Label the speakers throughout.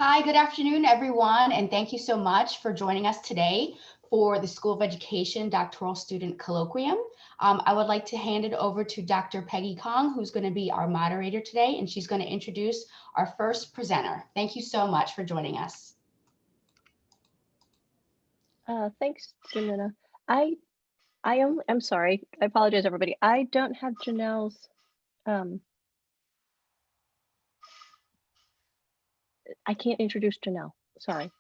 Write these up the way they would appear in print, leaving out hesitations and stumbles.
Speaker 1: Hi, good afternoon, everyone, and thank you so much for joining us today for the School of Education Doctoral Student Colloquium. I would like to hand it over to Dr. Peggy Kong, who's going to be our moderator today, and she's going to introduce our first presenter. Thank you so much for joining us.
Speaker 2: Thanks, Janina. I'm sorry. I apologize, everybody. I don't have Janelle's. I can't introduce Janelle. Sorry.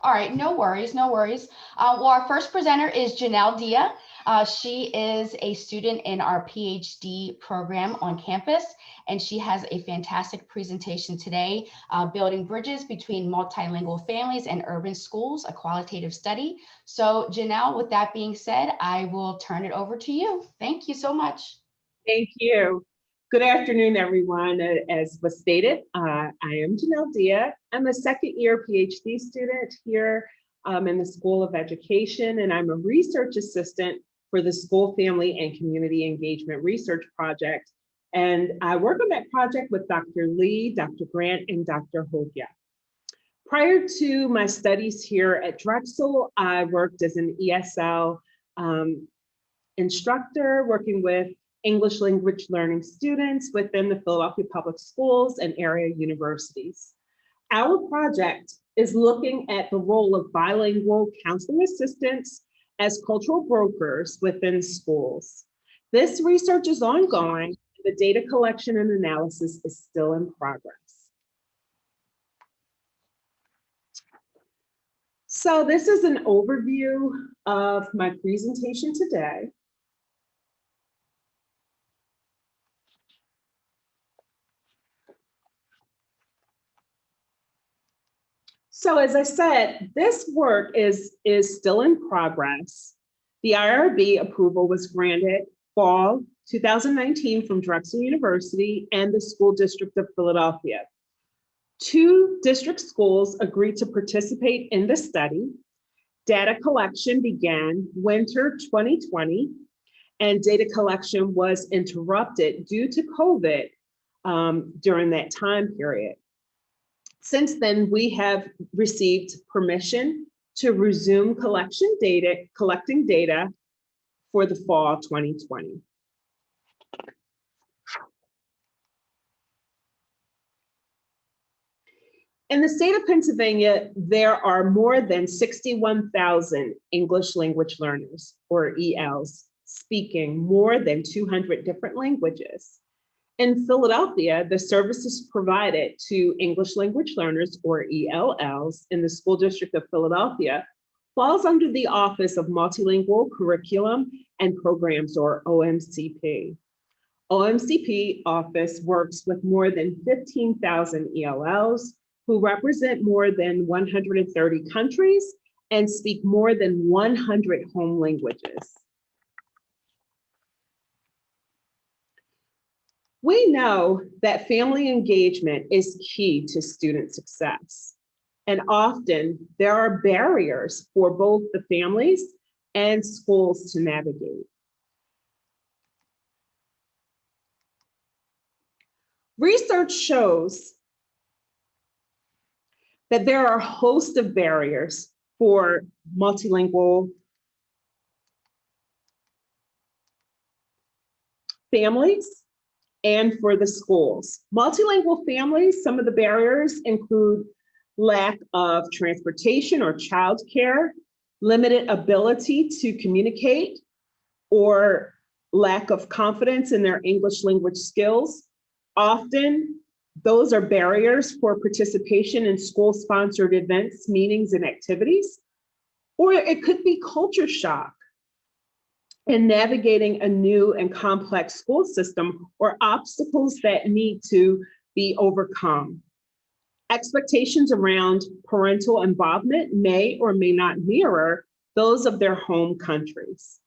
Speaker 1: All right, no worries, no worries. Well, our first presenter is Janel Dia. She is a student in our PhD program on campus, and she has a fantastic presentation today, Building Bridges Between Multilingual Families and Urban Schools, a Qualitative Study. So Janel, with that being said, I will turn it over to you. Thank you so much.
Speaker 3: Thank you. Good afternoon, everyone. As was stated, I am Janel Dia. I'm a second-year PhD student here in the School of Education, and I'm a research assistant for the School Family and Community Engagement Research Project. And I work on that project with Dr. Lee, Dr. Grant, and Dr. Dia. Prior to my studies here at Drexel, I worked as an ESL instructor, working with English language learning students within the Philadelphia Public Schools and area universities. Our project is looking at the role of bilingual counseling assistants as cultural brokers within schools. This research is ongoing. The data collection and analysis is still in progress. So this is an overview of my presentation today. So as I said, this work is still in progress. The IRB approval was granted fall 2019 from Drexel University and the School District of Philadelphia. 2 district schools agreed to participate in the study. Data collection began winter 2020, and data collection was interrupted due to COVID during that time period. Since then, we have received permission to resume collecting data for the fall 2020. In the state of Pennsylvania, there are more than 61,000 English language learners, or ELs, speaking more than 200 different languages. In Philadelphia, the services provided to English language learners, or ELLs, in the School District of Philadelphia falls under the Office of Multilingual Curriculum and Programs, or OMCP. OMCP office works with more than 15,000 ELLs who represent more than 130 countries and speak more than 100 home languages. We know that family engagement is key to student success, and often there are barriers for both the families and schools to navigate. Research shows that there are a host of barriers for multilingual families and for the schools. Multilingual families, some of the barriers include lack of transportation or childcare, limited ability to communicate, or lack of confidence in their English language skills. Often, those are barriers for participation in school-sponsored events, meetings, and activities. Or it could be culture shock in navigating a new and complex school system, or obstacles that need to be overcome. Expectations around parental involvement may or may not mirror those of their home countries.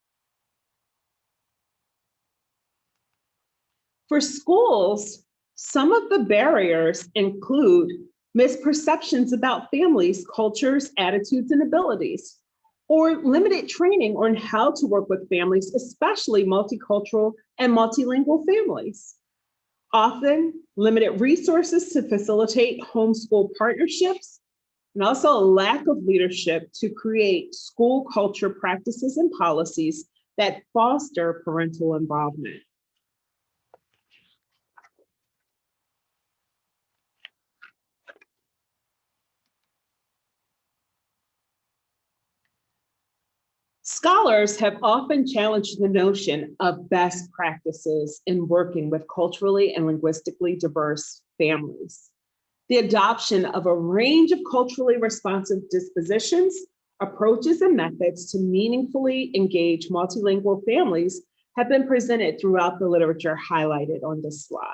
Speaker 3: For schools, some of the barriers include misperceptions about families, cultures, attitudes, and abilities, or limited training on how to work with families, especially multicultural and multilingual families. often limited resources to facilitate homeschool partnerships, and also a lack of leadership to create school culture practices and policies that foster parental involvement. Scholars have often challenged the notion of best practices in working with culturally and linguistically diverse families. The adoption of a range of culturally responsive dispositions, approaches, and methods to meaningfully engage multilingual families have been presented throughout the literature highlighted on this slide.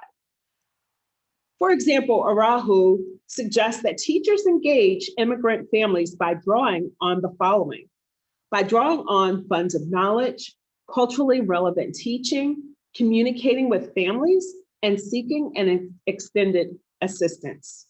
Speaker 3: For example, Arahu suggests that teachers engage immigrant families by drawing on the following: by drawing on funds of knowledge, culturally relevant teaching, communicating with families, and seeking an extended assistance.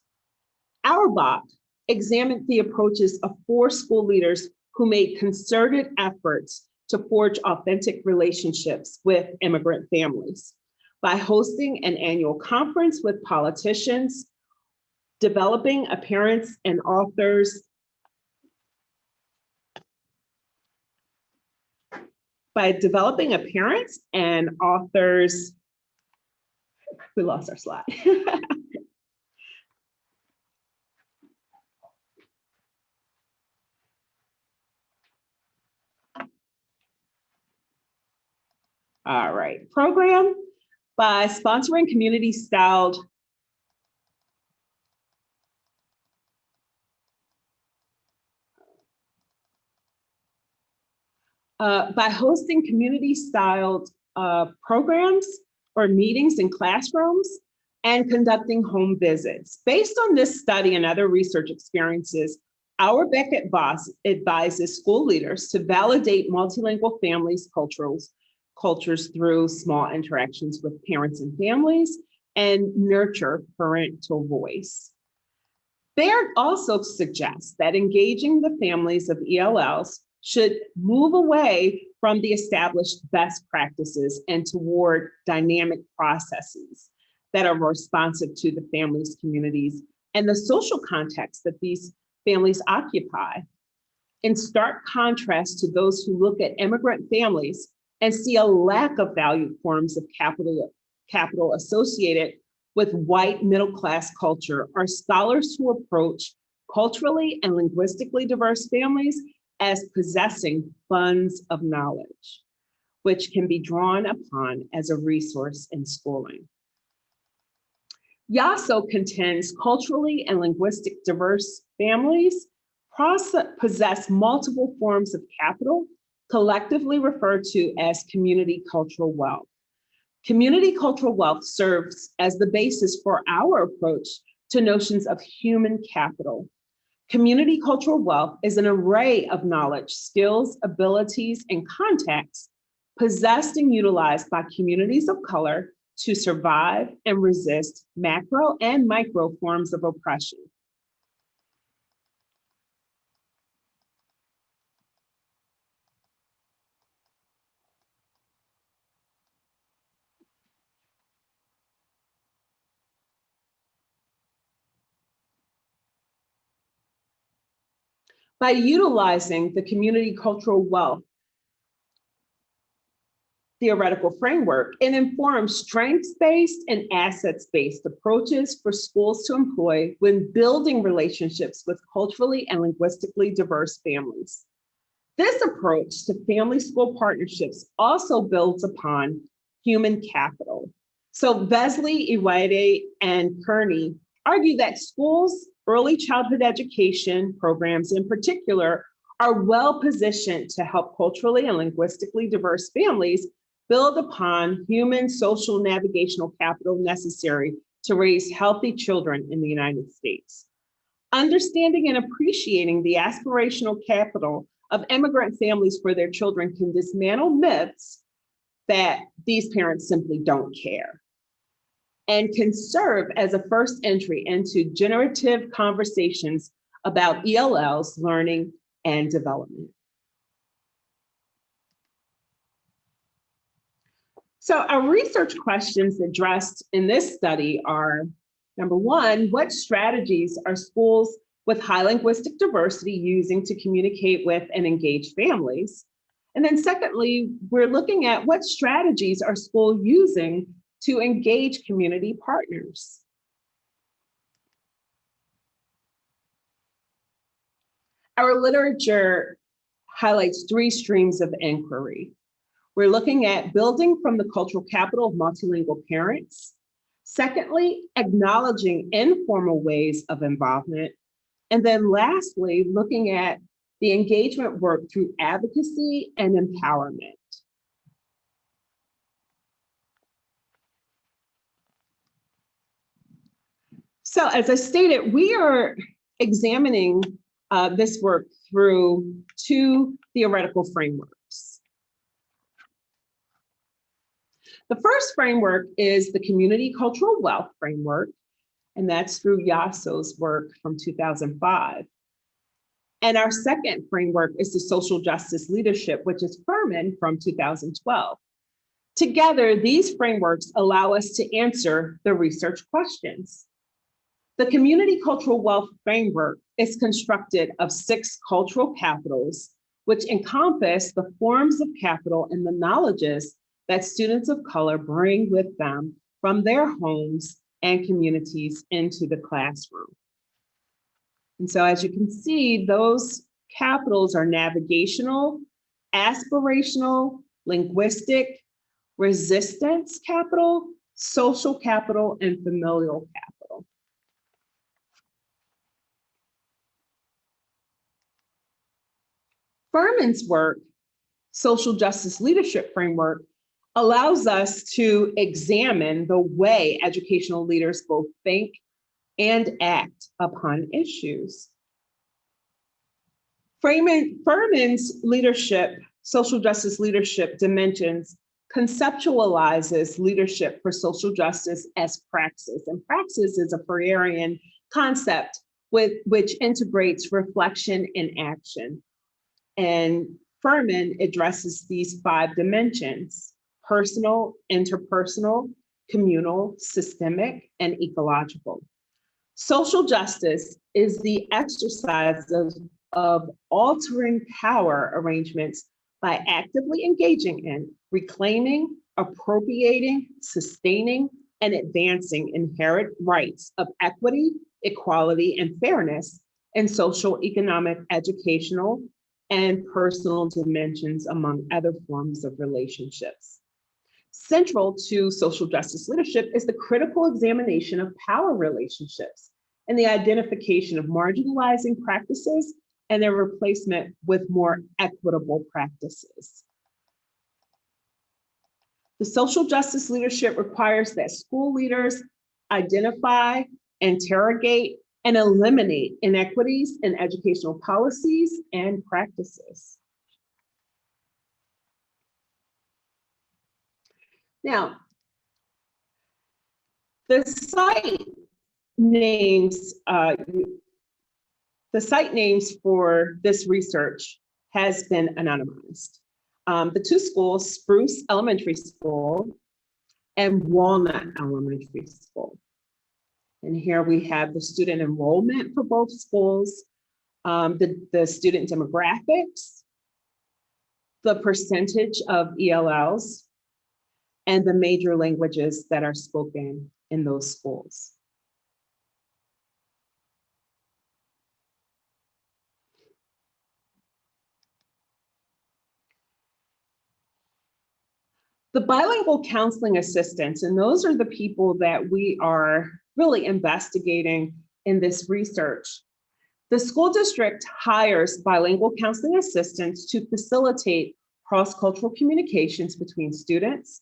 Speaker 3: Auerbach examined the approaches of 4 school leaders who made concerted efforts to forge authentic relationships with immigrant families by hosting an annual conference with politicians, developing appearance and authors, we lost our slide. All right, program by sponsoring community-styled by hosting community-styled programs or meetings in classrooms and conducting home visits. Based on this study and other research experiences, Auerbach advises school leaders to validate multilingual families' cultures through small interactions with parents and families and nurture parental voice. Baird also suggests that engaging the families of ELLs should move away from the established best practices and toward dynamic processes that are responsive to the families, communities, and the social context that these families occupy. In stark contrast to those who look at immigrant families and see a lack of valued forms of capital associated with white middle-class culture, are scholars who approach culturally and linguistically diverse families as possessing funds of knowledge, which can be drawn upon as a resource in schooling. Yasso contends culturally and linguistic diverse families possess multiple forms of capital, collectively referred to as community cultural wealth. Community cultural wealth serves as the basis for our approach to notions of human capital. Community cultural wealth is an array of knowledge, skills, abilities, and contacts possessed and utilized by communities of color to survive and resist macro and micro forms of oppression. By utilizing the community cultural wealth theoretical framework, it informs strengths-based and assets-based approaches for schools to employ when building relationships with culturally and linguistically diverse families. This approach to family-school partnerships also builds upon human capital. So Vesley, Iwade, and Kearney argue that schools' early childhood education programs in particular are well positioned to help culturally and linguistically diverse families build upon human social navigational capital necessary to raise healthy children in the United States. Understanding and appreciating the aspirational capital of immigrant families for their children can dismantle myths that these parents simply don't care, and can serve as a first entry into generative conversations about ELL's learning and development. So our research questions addressed in this study are, number one, what strategies are schools with high linguistic diversity using to communicate with and engage families? And then secondly, we're looking at what strategies are schools using to engage community partners. Our literature highlights three streams of inquiry. We're looking at building from the cultural capital of multilingual parents. Secondly, acknowledging informal ways of involvement. And then lastly, looking at the engagement work through advocacy and empowerment. So as I stated, we are examining this work through two theoretical frameworks. The first framework is the Community Cultural Wealth Framework, and that's through Yasso's work from 2005. And our second framework is the Social Justice Leadership, which is Furman from 2012. Together, these frameworks allow us to answer the research questions. The Community Cultural Wealth Framework is constructed of 6 cultural capitals, which encompass the forms of capital and the knowledges that students of color bring with them from their homes and communities into the classroom. And so as you can see, those capitals are navigational, aspirational, linguistic, resistance capital, social capital, and familial capital. Furman's work, Social Justice Leadership Framework, allows us to examine the way educational leaders both think and act upon issues. Furman's leadership, social justice leadership dimensions conceptualizes leadership for social justice as praxis. And praxis is a Freirean concept which integrates reflection and action. And Furman addresses these 5 dimensions: personal, interpersonal, communal, systemic, and ecological. Social justice is the exercise of altering power arrangements by actively engaging in, reclaiming, appropriating, sustaining, and advancing inherent rights of equity, equality, and fairness in social, economic, educational, and personal dimensions, among other forms of relationships. Central to social justice leadership is the critical examination of power relationships and the identification of marginalizing practices and their replacement with more equitable practices. The social justice leadership requires that school leaders identify, interrogate, and eliminate inequities in educational policies and practices. Now, the site names for this research has been anonymized. The 2 schools, Spruce Elementary School and Walnut Elementary School. And here we have the student enrollment for both schools, the student demographics, the percentage of ELLs, and the major languages that are spoken in those schools. The bilingual counseling assistants, and those are the people that we are really investigating in this research. The school district hires bilingual counseling assistants to facilitate cross-cultural communications between students,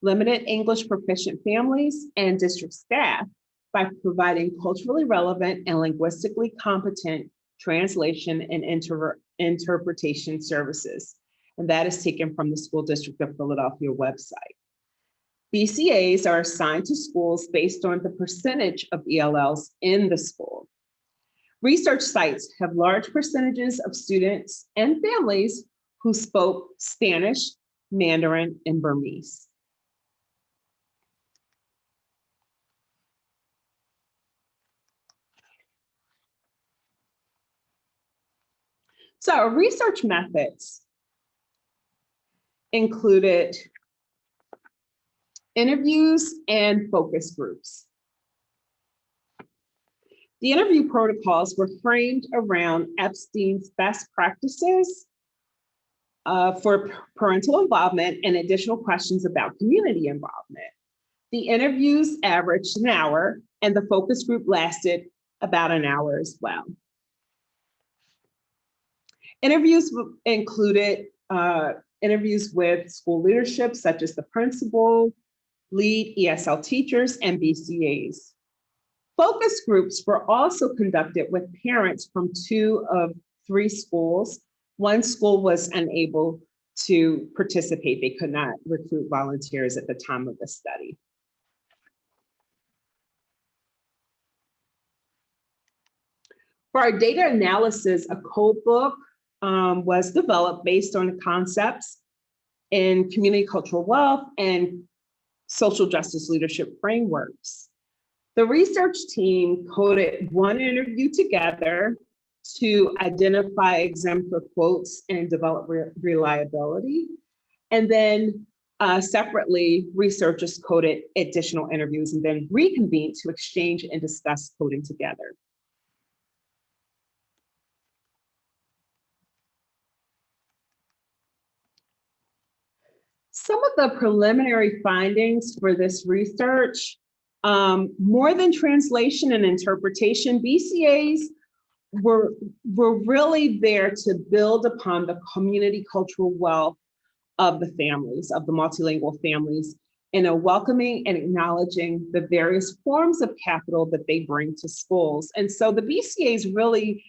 Speaker 3: limited English proficient families, and district staff by providing culturally relevant and linguistically competent translation and interpretation services. And that is taken from the School District of Philadelphia website. BCAs are assigned to schools based on the percentage of ELLs in the school. Research sites have large percentages of students and families who spoke Spanish, Mandarin, and Burmese. So our research methods included interviews and focus groups. The interview protocols were framed around Epstein's best practices for parental involvement and additional questions about community involvement. The interviews averaged an hour, and the focus group lasted about an hour as well. Interviews included interviews with school leadership, such as the principal, lead ESL teachers, and BCAs. Focus groups were also conducted with parents from 2 of 3 schools. One school was unable to participate. They could not recruit volunteers at the time of the study. For our data analysis, a code book was developed based on the concepts in community cultural wealth and social justice leadership frameworks. The research team coded one interview together to identify exemplar quotes and develop reliability. And then separately, researchers coded additional interviews and then reconvened to exchange and discuss coding together. Some of the preliminary findings for this research, more than translation and interpretation, BCAs were really there to build upon the community cultural wealth of the families, of the multilingual families, in a welcoming and acknowledging the various forms of capital that they bring to schools. And so the BCAs really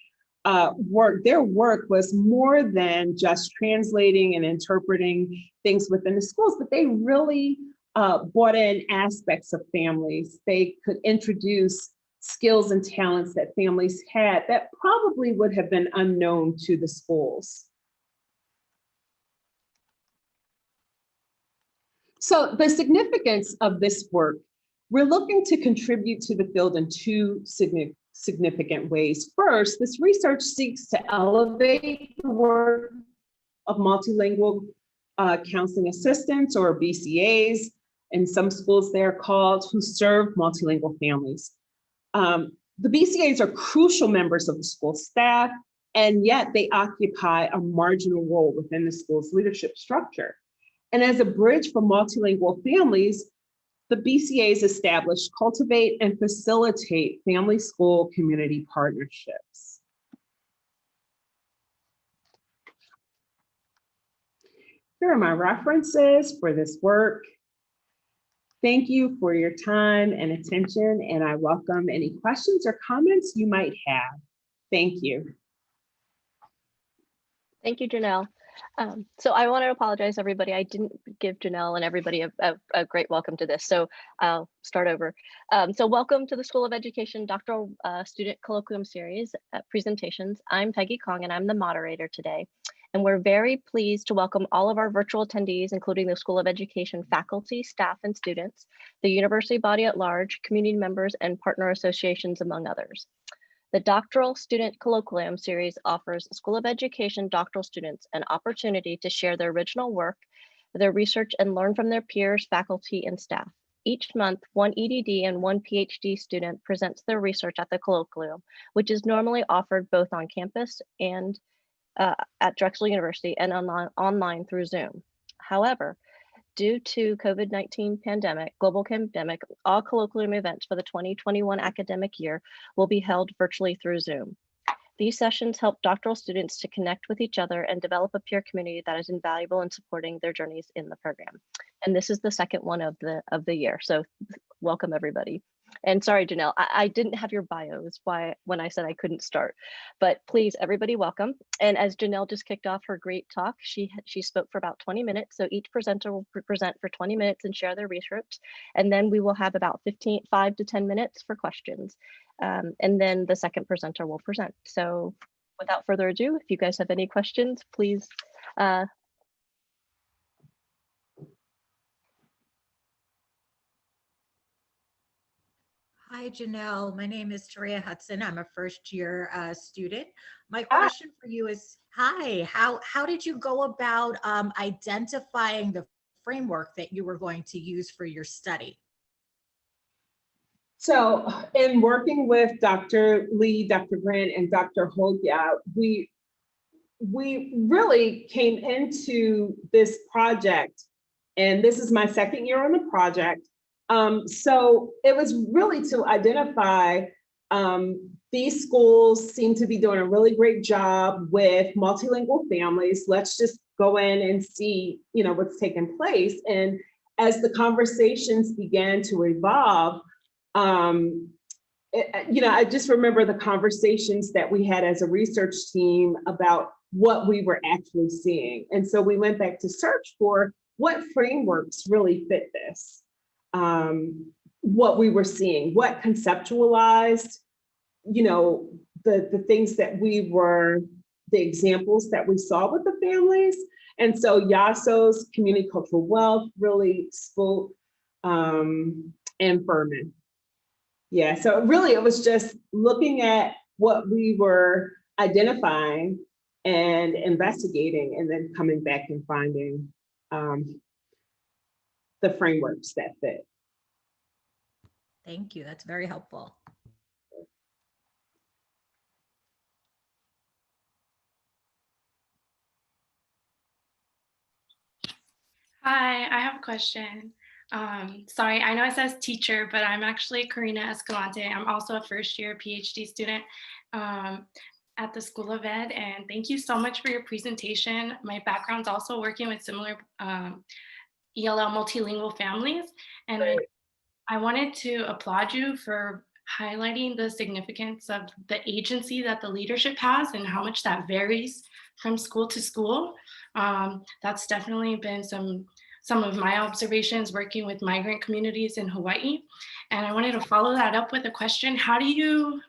Speaker 3: their work was more than just translating and interpreting things within the schools, but they really brought in aspects of families. They could introduce skills and talents that families had that probably would have been unknown to the schools. So the significance of this work, we're looking to contribute to the field in 2 significant ways. First, this research seeks to elevate the work of multilingual counseling assistants, or BCAs. In some schools they're called, who serve multilingual families. The BCAs are crucial members of the school staff, and yet they occupy a marginal role within the school's leadership structure. And as a bridge for multilingual families, the BCAs establish, cultivate, and facilitate family-school community partnerships. Here are my references for this work. Thank you for your time and attention, and I welcome any questions or comments you might have. Thank you.
Speaker 2: Thank you, Janelle. So I want to apologize, everybody. I didn't give Janelle and everybody a great welcome to this, so I'll start over. So welcome to the School of Education Doctoral Student Colloquium Series presentations. I'm Peggy Kong, and I'm the moderator today. And we're very pleased to welcome all of our virtual attendees, including the School of Education faculty, staff, and students, the university body at large, community members, and partner associations, among others. The Doctoral Student Colloquium series offers School of Education doctoral students an opportunity to share their original work, their research, and learn from their peers, faculty, and staff. Each month, one EDD and one PhD student presents their research at the colloquium, which is normally offered both on campus and at Drexel University and online through Zoom. However, due to COVID-19 global pandemic, all colloquium events for the 2021 academic year will be held virtually through Zoom. These sessions help doctoral students to connect with each other and develop a peer community that is invaluable in supporting their journeys in the program. And this is the second one of the year, so welcome everybody. And sorry, Janelle, I didn't have your bio, is why when I said I couldn't start, but please, everybody, welcome. And as Janelle just kicked off her great talk, she spoke for about 20 minutes. So each presenter will present for 20 minutes and share their research. And then we will have about 5 to 10 minutes for questions. And then the second presenter will present. So without further ado, if you guys have any questions, please.
Speaker 4: Hi, Janelle. My name is Taria Hudson. I'm a first-year student. My
Speaker 3: Hi.
Speaker 4: question for you is, hi, how did you go about identifying the framework that you were going to use for your study?
Speaker 3: So in working with Dr. Lee, Dr. Grant, and Dr. Hogia, we really came into this project, and this is my second year on the project. So it was really to identify these schools seem to be doing a really great job with multilingual families. Let's just go in and see, what's taking place. And as the conversations began to evolve, I just remember the conversations that we had as a research team about what we were actually seeing. And so we went back to search for what frameworks really fit this, what we were seeing, what conceptualized, the things that the examples that we saw with the families. And so YASO's community cultural wealth really spoke, and Furman. Yeah, so really it was just looking at what we were identifying and investigating, and then coming back and finding the frameworks that fit.
Speaker 4: Thank you. That's very helpful.
Speaker 5: Hi, I have a question. Sorry, I know it says teacher, but I'm actually Karina Escalante. I'm also a first-year PhD student at the School of Ed, and thank you so much for your presentation. My background's also working with similar ELL multilingual families, and I wanted to applaud you for highlighting the significance of the agency that the leadership has and how much that varies from school to school. That's definitely been some of my observations working with migrant communities in Hawaii. And I wanted to follow that up with a question. How do you,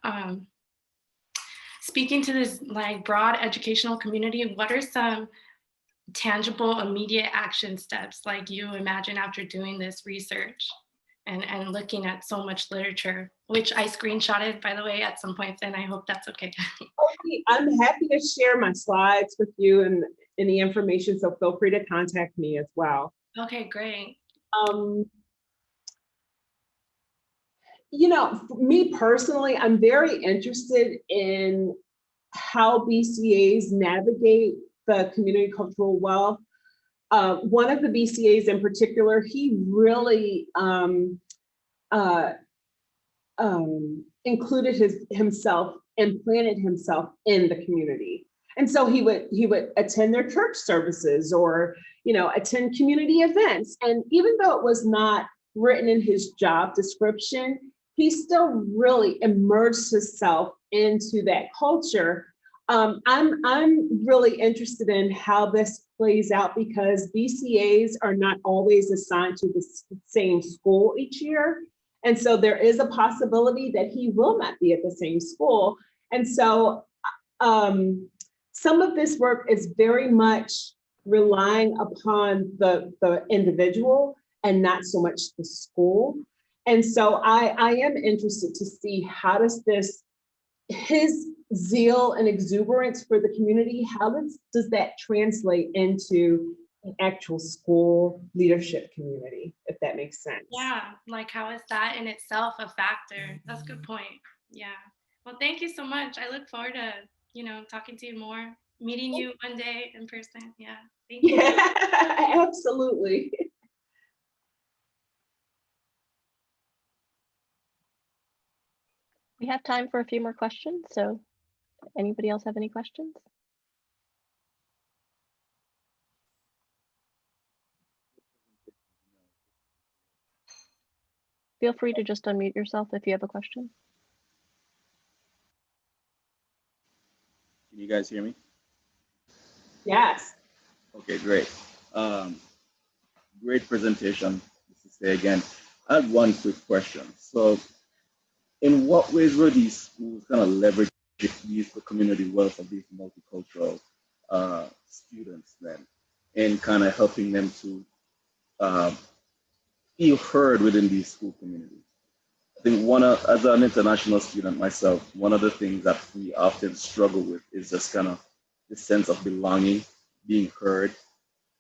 Speaker 5: speaking to this broad educational community, what are some tangible immediate action steps you imagine after doing this research and looking at so much literature, which I screenshotted, by the way, at some points, and I hope that's okay.
Speaker 3: Okay, I'm happy to share my slides with you and any information, so feel free to contact me as well.
Speaker 5: Okay, great.
Speaker 3: For me personally, I'm very interested in how BCAs navigate the community cultural wealth. One of the BCAs in particular, he really included himself and planted himself in the community. And so he would attend their church services or, attend community events. And even though it was not written in his job description, he still really immersed himself into that culture. I'm really interested in how this plays out, because BCAs are not always assigned to the same school each year. And so there is a possibility that he will not be at the same school. And so some of this work is very much relying upon the individual and not so much the school. And so I am interested to see how does his zeal and exuberance for the community, how does that translate into the actual school leadership community, if that makes sense.
Speaker 5: Yeah, how is that in itself a factor? That's a good point. Yeah. Well, thank you so much. I look forward to, talking to you more, meeting you one day in person. Yeah. Thank you.
Speaker 3: Yeah, absolutely.
Speaker 2: We have time for a few more questions. So anybody else have any questions? Feel free to just unmute yourself if you have a question.
Speaker 6: Can you guys hear me?
Speaker 3: Yes.
Speaker 6: Okay, great. Great presentation. This is Say again. I had one quick question. So in what ways were these schools kind of leverage the community wealth of these multicultural students then, in kind of helping them to feel heard within these school communities? think as an international student myself, one of the things that we often struggle with is just kind of the sense of belonging, being heard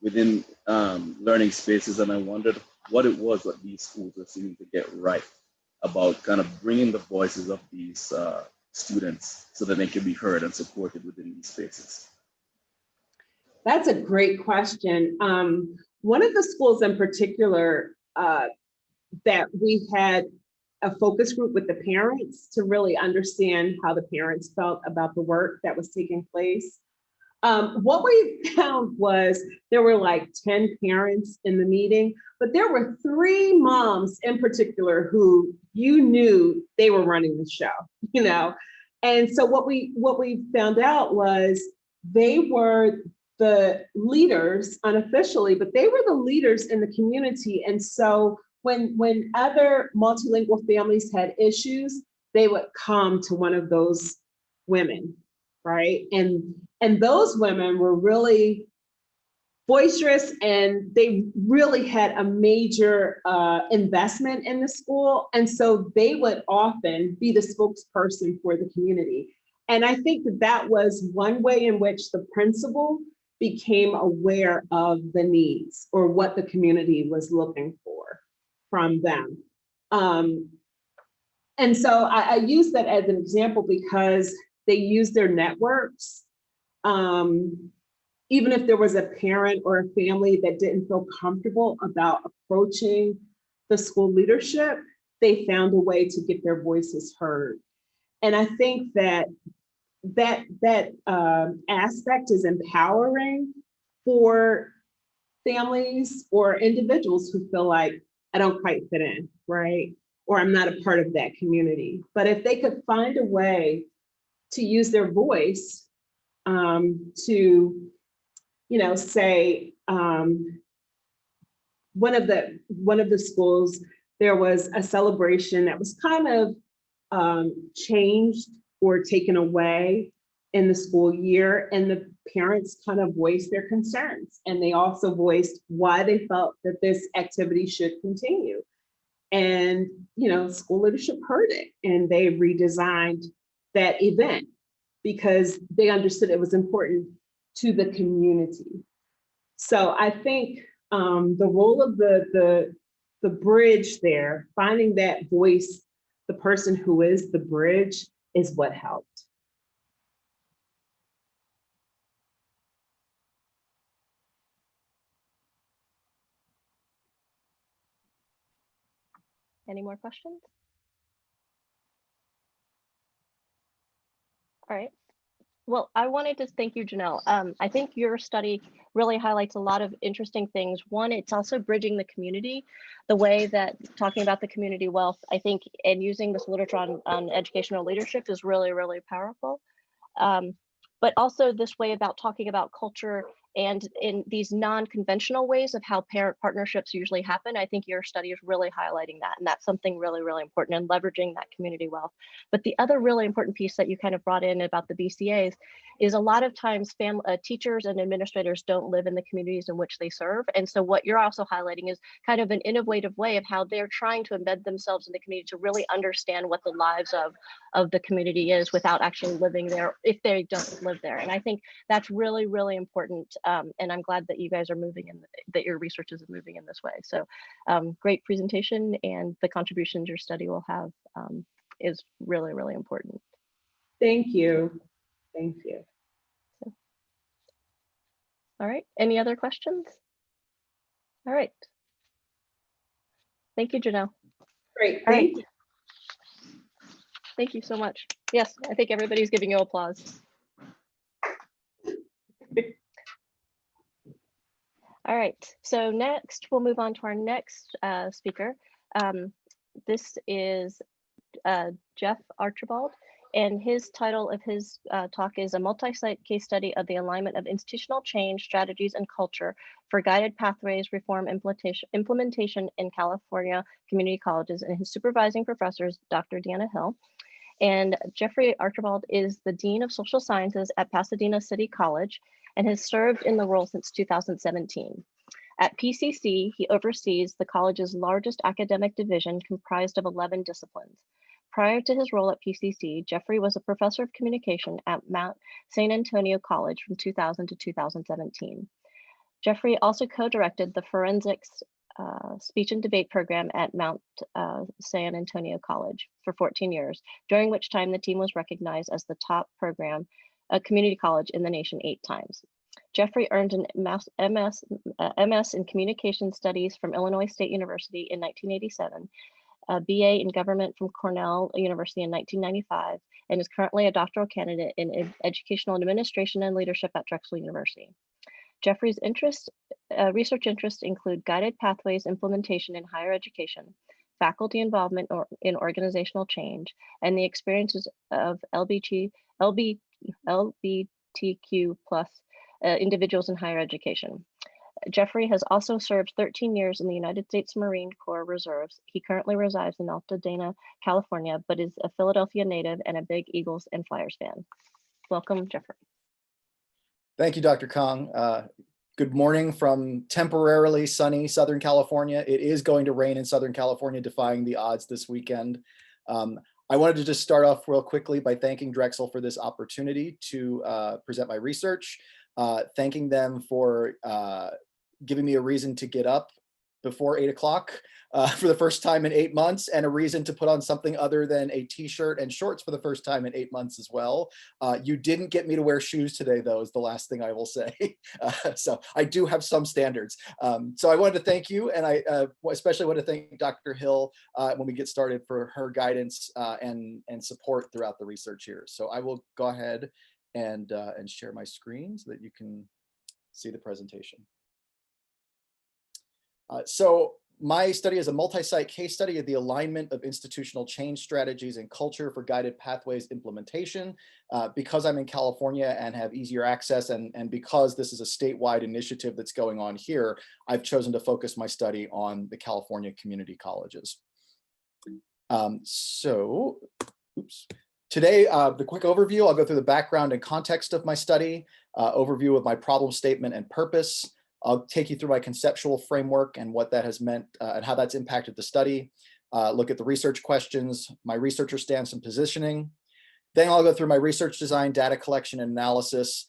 Speaker 6: within learning spaces. And I wondered what it was that these schools were seeming to get right about kind of bringing the voices of these students so that they can be heard and supported within these spaces.
Speaker 3: That's a great question. One of the schools in particular that we had a focus group with the parents to really understand how the parents felt about the work that was taking place. What we found was there were like 10 parents in the meeting, but there were 3 moms in particular who you knew they were running the show, you know? And so what we found out was they were the leaders unofficially, but they were the leaders in the community. And so when other multilingual families had issues, they would come to one of those women, right? And those women were really boisterous, and they really had a major investment in the school. And so they would often be the spokesperson for the community. And I think that was one way in which the principal became aware of the needs or what the community was looking for from them. And so I use that as an example because they use their networks. Even if there was a parent or a family that didn't feel comfortable about approaching the school leadership, they found a way to get their voices heard. And I think that aspect is empowering for families or individuals who feel like, I don't quite fit in, right? Or I'm not a part of that community. But if they could find a way to use their voice to, you know, say, one of the schools, there was a celebration that was kind of changed or taken away in the school year, and the parents kind of voiced their concerns, and they also voiced why they felt that this activity should continue. And, you know, school leadership heard it, and they redesigned that event because they understood it was important to the community. So I think the role of the bridge there, finding that voice, the person who is the bridge, is what helped.
Speaker 2: Any more questions? All right. Well, I wanted to thank you, Janelle. I think your study really highlights a lot of interesting things. One, it's also bridging the community, the way that talking about the community wealth, I think, and using this literature on educational leadership is really, really powerful. But also this way about talking about culture and in these non-conventional ways of how parent partnerships usually happen. I think your study is really highlighting that, and that's something really, really important, and leveraging that community wealth. But the other really important piece that you kind of brought in about the BCAs is a lot of times teachers and administrators don't live in the communities in which they serve. And so what you're also highlighting is kind of an innovative way of how they're trying to embed themselves in the community to really understand what the lives of the community is without actually living there if they don't live there. And I think that's really, really important. And I'm glad that you guys are moving in, that your research is moving in this way. So great presentation, and the contributions your study will have is really, really important.
Speaker 3: Thank you. Thank you.
Speaker 2: So, all right, any other questions? All right. Thank you, Janelle.
Speaker 3: Great,
Speaker 2: All right.
Speaker 3: thank you.
Speaker 2: Thank you so much. Yes, I think everybody's giving you applause. All right, so next we'll move on to our next speaker. This is Jeff Archibald, and his title of his talk is a multi-site case study of the alignment of institutional change, strategies, and culture for guided pathways reform implementation in California community colleges, and his supervising professor is Dr. Deanna Hill. And Jeffrey Archibald is the Dean of Social Sciences at Pasadena City College and has served in the role since 2017. At PCC, he oversees the college's largest academic division comprised of 11 disciplines. Prior to his role at PCC, Jeffrey was a professor of communication at Mount San Antonio College from 2000 to 2017. Jeffrey also co-directed the Forensics Speech and Debate program at Mount San Antonio College for 14 years, during which time the team was recognized as the top program, community college in the nation 8 times. Jeffrey earned an MS in Communication Studies from Illinois State University in 1987, a BA in Government from Cornell University in 1995, and is currently a doctoral candidate in Educational Administration and Leadership at Drexel University. Jeffrey's research interests include guided pathways implementation in higher education, faculty involvement in organizational change, and the experiences of LGBTQ+ individuals in higher education. Jeffrey has also served 13 years in the United States Marine Corps Reserves. He currently resides in Altadena, California, but is a Philadelphia native and a big Eagles and Flyers fan. Welcome, Jeffrey.
Speaker 7: Thank you, Dr. Kong. Good morning from temporarily sunny Southern California. It is going to rain in Southern California, defying the odds this weekend. I wanted to just start off real quickly by thanking Drexel for this opportunity to present my research, thanking them for giving me a reason to get up before 8 o'clock for the first time in 8 months, and a reason to put on something other than a t-shirt and shorts for the first time in 8 months as well. You didn't get me to wear shoes today, though, is the last thing I will say. So I do have some standards. So I wanted to thank you, and I especially want to thank Dr. Hill when we get started for her guidance and support throughout the research here. So I will go ahead and share my screen so that you can see the presentation. So my study is a multi-site case study of the alignment of institutional change strategies and culture for guided pathways implementation. Because I'm in California and have easier access, and because this is a statewide initiative that's going on here, I've chosen to focus my study on the California community colleges. Today, the quick overview, I'll go through the background and context of my study, overview of my problem statement and purpose. I'll take you through my conceptual framework and what that has meant and how that's impacted the study, look at the research questions, my researcher stance and positioning. Then I'll go through my research design, data collection and analysis.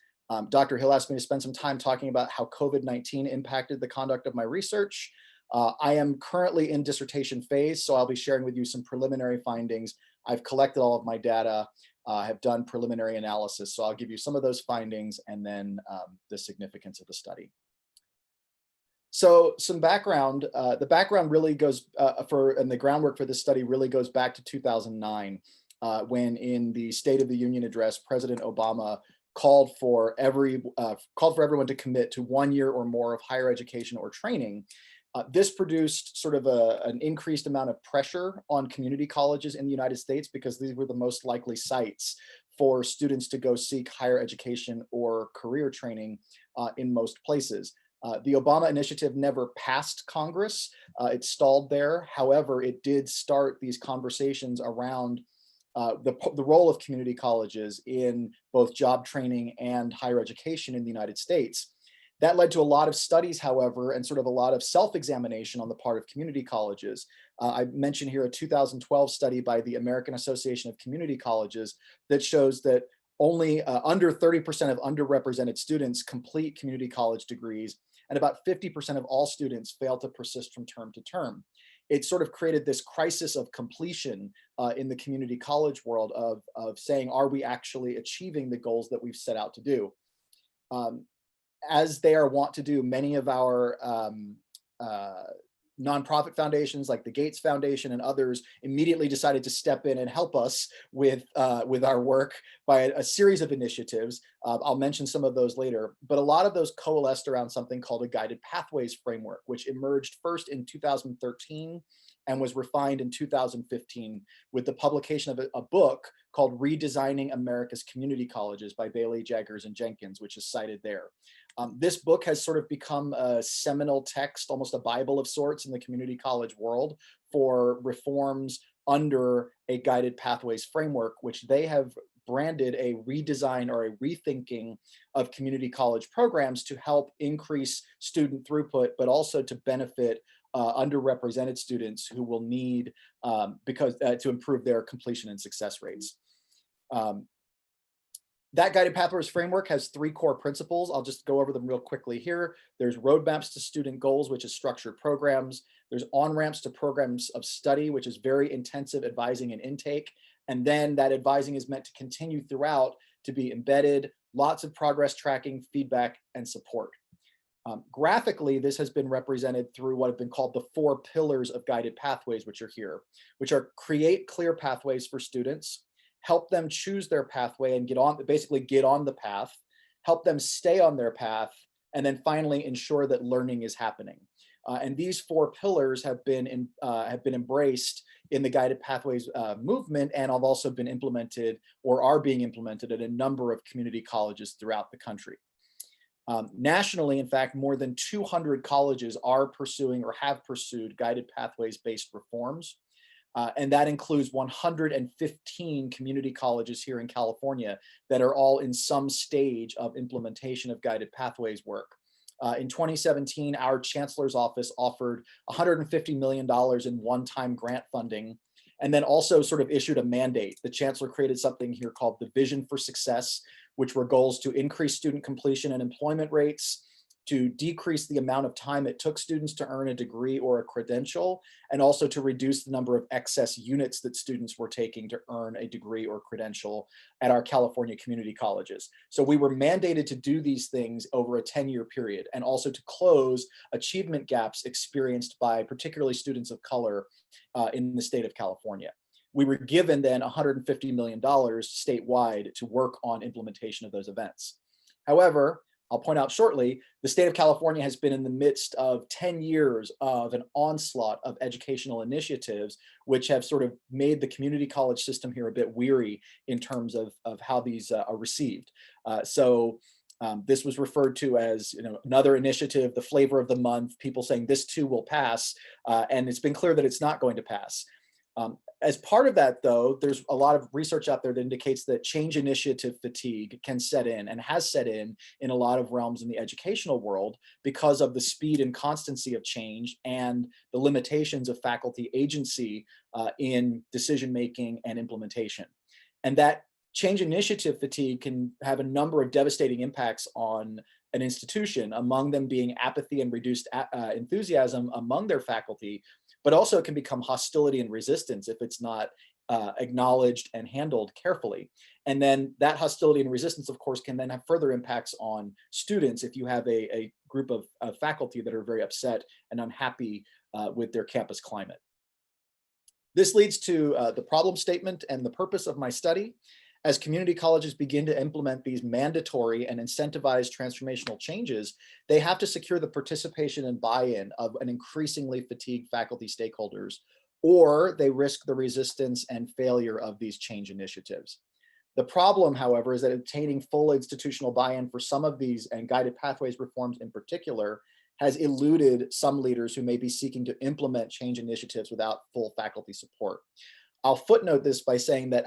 Speaker 7: Dr. Hill asked me to spend some time talking about how COVID-19 impacted the conduct of my research. I am currently in dissertation phase, so I'll be sharing with you some preliminary findings. I've collected all of my data, have done preliminary analysis, so I'll give you some of those findings and then the significance of the study. So some background, the background really goes and the groundwork for this study really goes back to 2009, when in the State of the Union address, President Obama called for everyone to commit to 1 year or more of higher education or training. This produced sort of an increased amount of pressure on community colleges in the United States, because these were the most likely sites for students to go seek higher education or career training in most places. The Obama initiative never passed Congress. It stalled there. However, it did start these conversations around the role of community colleges in both job training and higher education in the United States. That led to a lot of studies, however, and sort of a lot of self-examination on the part of community colleges. I mentioned here a 2012 study by the American Association of Community Colleges that shows that only under 30% of underrepresented students complete community college degrees, and about 50% of all students fail to persist from term to term. It sort of created this crisis of completion in the community college world of saying, are we actually achieving the goals that we've set out to do? As they are wont to do, many of our nonprofit foundations like the Gates Foundation and others immediately decided to step in and help us with our work by a series of initiatives. I'll mention some of those later, but a lot of those coalesced around something called a guided pathways framework, which emerged first in 2013 and was refined in 2015 with the publication of a book called Redesigning America's Community Colleges by Bailey, Jaggers, and Jenkins, which is cited there. This book has sort of become a seminal text, almost a Bible of sorts in the community college world for reforms under a guided pathways framework, which they have branded a redesign or a rethinking of community college programs to help increase student throughput, but also to benefit underrepresented students who will need to improve their completion and success rates. That guided pathways framework has 3 core principles. I'll just go over them real quickly here. There's roadmaps to student goals, which is structured programs. There's on-ramps to programs of study, which is very intensive advising and intake. And then that advising is meant to continue throughout to be embedded, lots of progress tracking, feedback, and support. Graphically, this has been represented through what have been called the 4 pillars of guided pathways, which are here, which are create clear pathways for students, help them choose their pathway and basically get on the path, help them stay on their path, and then finally ensure that learning is happening. And these 4 pillars have been embraced in the guided pathways movement, and have also been implemented or are being implemented at a number of community colleges throughout the country. Nationally, in fact, more than 200 colleges are pursuing or have pursued guided pathways-based reforms. And that includes 115 community colleges here in California that are all in some stage of implementation of guided pathways work. In 2017, our chancellor's office offered $150 million in one-time grant funding, and then also sort of issued a mandate. The chancellor created something here called the Vision for Success, which were goals to increase student completion and employment rates, to decrease the amount of time it took students to earn a degree or a credential, and also to reduce the number of excess units that students were taking to earn a degree or credential at our California community colleges. So we were mandated to do these things over a 10-year period, and also to close achievement gaps experienced by particularly students of color in the state of California. We were given then $150 million statewide to work on implementation of those events. However, I'll point out shortly, the state of California has been in the midst of 10 years of an onslaught of educational initiatives, which have sort of made the community college system here a bit weary in terms of how these are received. This was referred to as, another initiative, the flavor of the month, people saying this too will pass, and it's been clear that it's not going to pass. As part of that, though, there's a lot of research out there that indicates that change initiative fatigue can set in and has set in a lot of realms in the educational world because of the speed and constancy of change and the limitations of faculty agency in decision-making and implementation. And that change initiative fatigue can have a number of devastating impacts on an institution, among them being apathy and reduced enthusiasm among their faculty, but also it can become hostility and resistance if it's not acknowledged and handled carefully. And then that hostility and resistance, of course, can then have further impacts on students if you have a group of faculty that are very upset and unhappy with their campus climate. This leads to the problem statement and the purpose of my study. As community colleges begin to implement these mandatory and incentivized transformational changes, they have to secure the participation and buy-in of an increasingly fatigued faculty stakeholders, or they risk the resistance and failure of these change initiatives. The problem, however, is that obtaining full institutional buy-in for some of these and guided pathways reforms in particular has eluded some leaders who may be seeking to implement change initiatives without full faculty support. I'll footnote this by saying that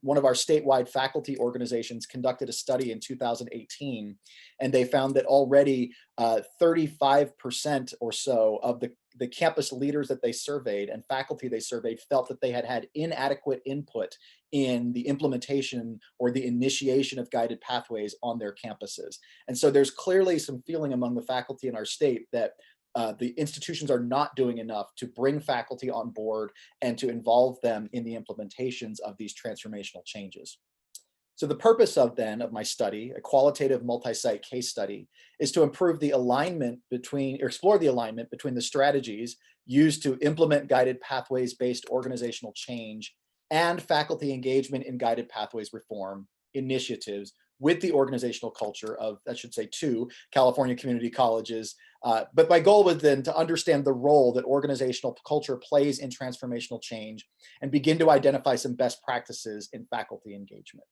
Speaker 7: one of our statewide faculty organizations conducted a study in 2018, and they found that already 35% or so of the campus leaders that they surveyed and faculty they surveyed felt that they had inadequate input in the implementation or the initiation of guided pathways on their campuses. And so there's clearly some feeling among the faculty in our state that the institutions are not doing enough to bring faculty on board and to involve them in the implementations of these transformational changes. So the purpose of my study, a qualitative multi-site case study, is to improve the alignment between, or explore the alignment between the strategies used to implement guided pathways-based organizational change and faculty engagement in guided pathways reform initiatives with the organizational culture of, I should say, 2 California community colleges. But my goal was then to understand the role that organizational culture plays in transformational change and begin to identify some best practices in faculty engagement.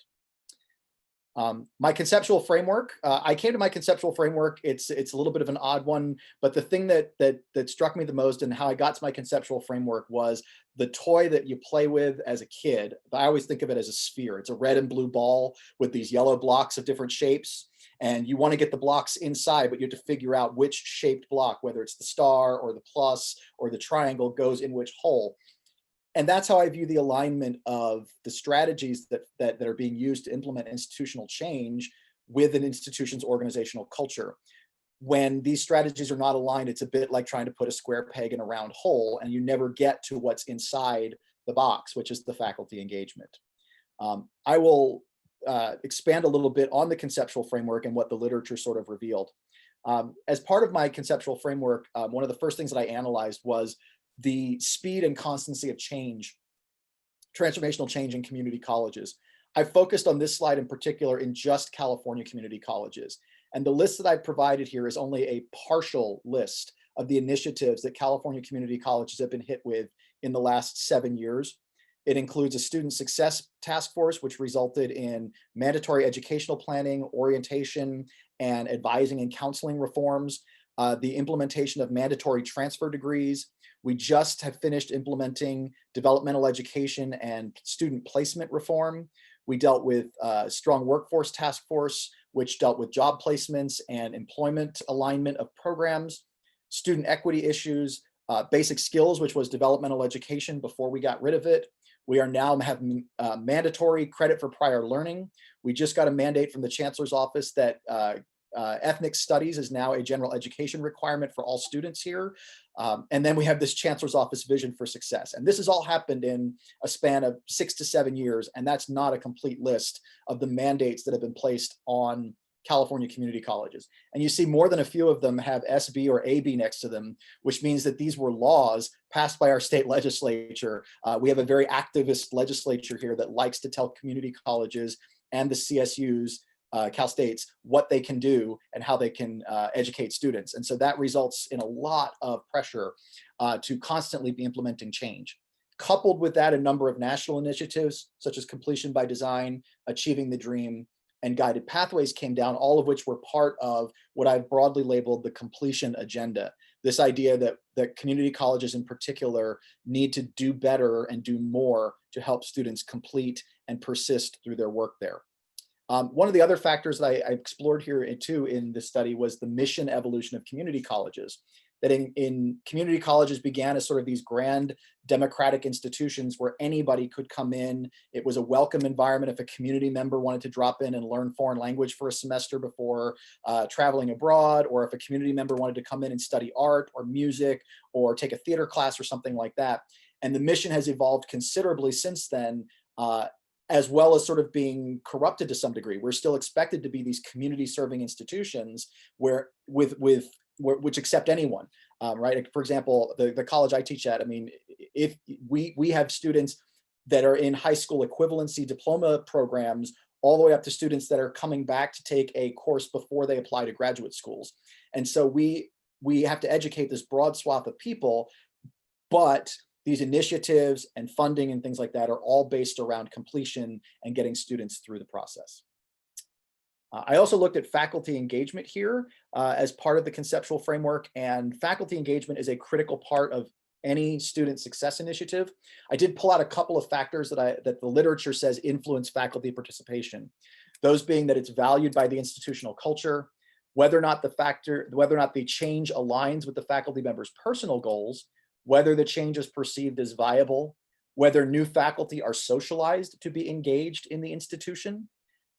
Speaker 7: My conceptual framework, I came to my conceptual framework, it's a little bit of an odd one, but the thing that struck me the most and how I got to my conceptual framework was the toy that you play with as a kid. I always think of it as a sphere. It's a red and blue ball with these yellow blocks of different shapes. And you want to get the blocks inside, but you have to figure out which shaped block, whether it's the star or the plus or the triangle, goes in which hole. And that's how I view the alignment of the strategies that are being used to implement institutional change with an institution's organizational culture. When these strategies are not aligned, it's a bit like trying to put a square peg in a round hole, and you never get to what's inside the box, which is the faculty engagement. I will expand a little bit on the conceptual framework and what the literature sort of revealed. As part of my conceptual framework, one of the first things that I analyzed was the speed and constancy of change, transformational change in community colleges. I focused on this slide in particular in just California community colleges. And the list that I provided here is only a partial list of the initiatives that California community colleges have been hit with in the last 7 years. It includes a student success task force, which resulted in mandatory educational planning, orientation, and advising and counseling reforms, the implementation of mandatory transfer degrees. We just have finished implementing developmental education and student placement reform. We dealt with strong workforce task force, which dealt with job placements and employment alignment of programs, student equity issues, basic skills, which was developmental education before we got rid of it. We are now having mandatory credit for prior learning. We just got a mandate from the Chancellor's office that ethnic studies is now a general education requirement for all students here. And then we have this Chancellor's Office vision for success. And this has all happened in a span of 6 to 7 years. And that's not a complete list of the mandates that have been placed on California community colleges. And you see more than a few of them have SB or AB next to them, which means that these were laws passed by our state legislature. We have a very activist legislature here that likes to tell community colleges and the CSUs, Cal States, what they can do and how they can educate students. And so that results in a lot of pressure to constantly be implementing change. Coupled with that, a number of national initiatives, such as Completion by Design, Achieving the Dream, and Guided Pathways came down, all of which were part of what I've broadly labeled the completion agenda. This idea that community colleges in particular need to do better and do more to help students complete and persist through their work there. One of the other factors that I explored here too in this study was the mission evolution of community colleges. That in community colleges began as sort of these grand democratic institutions where anybody could come in. It was a welcome environment if a community member wanted to drop in and learn foreign language for a semester before traveling abroad, or if a community member wanted to come in and study art or music or take a theater class or something like that. And the mission has evolved considerably since then, as well as sort of being corrupted to some degree. We're still expected to be these community serving institutions where which accept anyone, right? For example, the college I teach at, I mean, if we have students that are in high school equivalency diploma programs, all the way up to students that are coming back to take a course before they apply to graduate schools. And so we have to educate this broad swath of people, but these initiatives and funding and things like that are all based around completion and getting students through the process. I also looked at faculty engagement here as part of the conceptual framework, and faculty engagement is a critical part of any student success initiative. I did pull out a couple of factors that the literature says influence faculty participation. Those being that it's valued by the institutional culture, whether or not the change aligns with the faculty members' personal goals, whether the change is perceived as viable, whether new faculty are socialized to be engaged in the institution,